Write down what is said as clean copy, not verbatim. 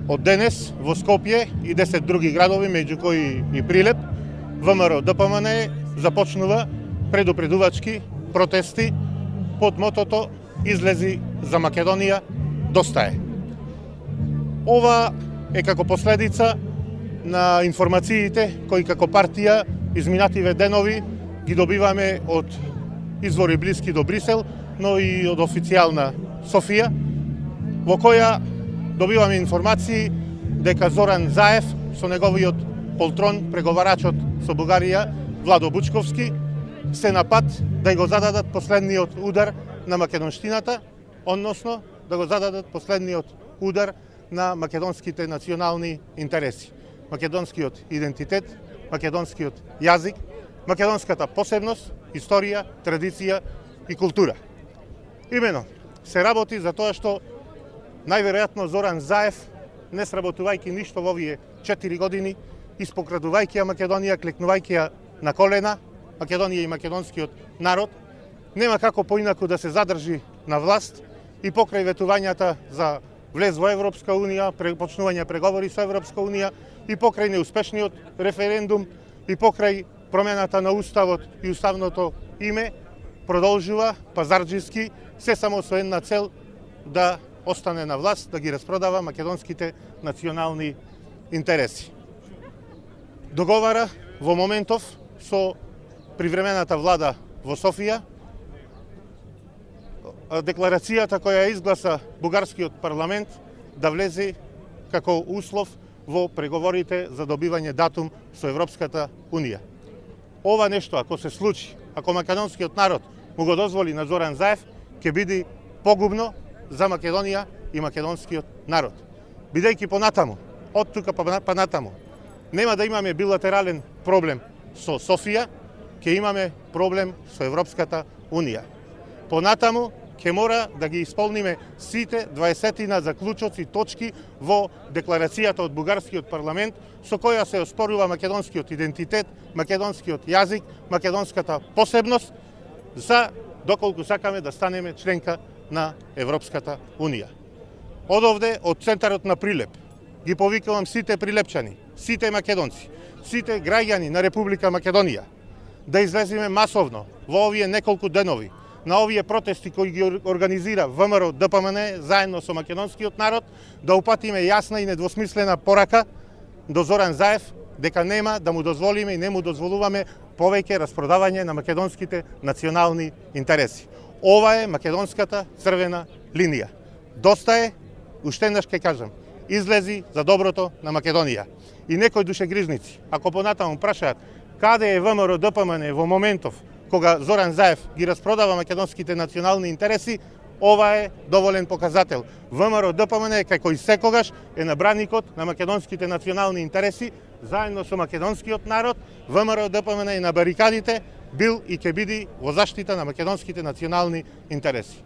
Од денес во Скопје и 10 други градови, меѓу кои и Прилеп, ВМРО ДПМН започнува предупредувачки протести под мотото "Излези за Македонија, доста е". Ова е како последица на информациите кои како партија изминативе денови ги добиваме од извори блиски до Брисел, но и од официјална Софија, во која добиваме информации дека Зоран Заев со неговиот полтрон, преговарачот со Бугарија, Владо Бучковски, се на пат да го зададат последниот удар на македонштината, односно да го зададат последниот удар на македонските национални интереси. Македонскиот идентитет, македонскиот јазик, македонската посебност, историја, традиција и култура. Имено, се работи за тоа што најверојатно Зоран Заев, не сработувајќи ништо во овие 4 години, испокрадувајќи ја Македонија, клекнувајќи ја на колена, Македонија и македонскиот народ, нема како поинаку да се задржи на власт и покрај ветувањата за влез во Европска Унија, почнување преговори со Европска Унија и покрај неуспешниот референдум и покрај промената на Уставот и уставното име, продолжува пазарџиски се само со една цел да остане на власт, да ги распродава македонските национални интереси. Договара во моментов со привремената влада во Софија декларацијата која изгласа бугарскиот парламент да влезе како услов во преговорите за добивање датум со Европската Унија. Ова нешто, ако се случи, ако македонскиот народ му го дозволи на Зоран Заев, ќе биде погубно за Македонија и македонскиот народ. Бидејќи понатаму, од тука па натаму, нема да имаме билатерален проблем со Софија, ќе имаме проблем со Европската Унија. Понатаму ќе мора да ги исполниме сите 20 заклучоци точки во декларацијата од бугарскиот парламент со која се оспорува македонскиот идентитет, македонскиот јазик, македонската посебност, за доколку сакаме да станеме членка на Европската Унија. Одовде, од центарот на Прилеп, ги повикувам сите прилепчани, сите македонци, сите граѓани на Република Македонија да излеземе масовно во овие неколку денови на овие протести кои ги организира ВМРО ДПМН заедно со македонскиот народ, да упатиме јасна и недвосмислена порака до Зоран Заев дека нема да му дозволиме и не му дозволуваме повеќе распродавање на македонските национални интереси. Ова е македонската црвена линија. Доста е, уште еднаш ќе кажам, излези за доброто на Македонија. И некои душегрижници, ако понатаму прашаат каде е ВМРО ДПМН во моментов кога Зоран Заев ги распродава македонските национални интереси, ова е доволен показател. ВМРО ДПМН како и секогаш е на браникот на македонските национални интереси, заедно со македонскиот народ. ВМРО ДПМН е на барикадите, бил и ќе биде во заштита на македонските национални интереси.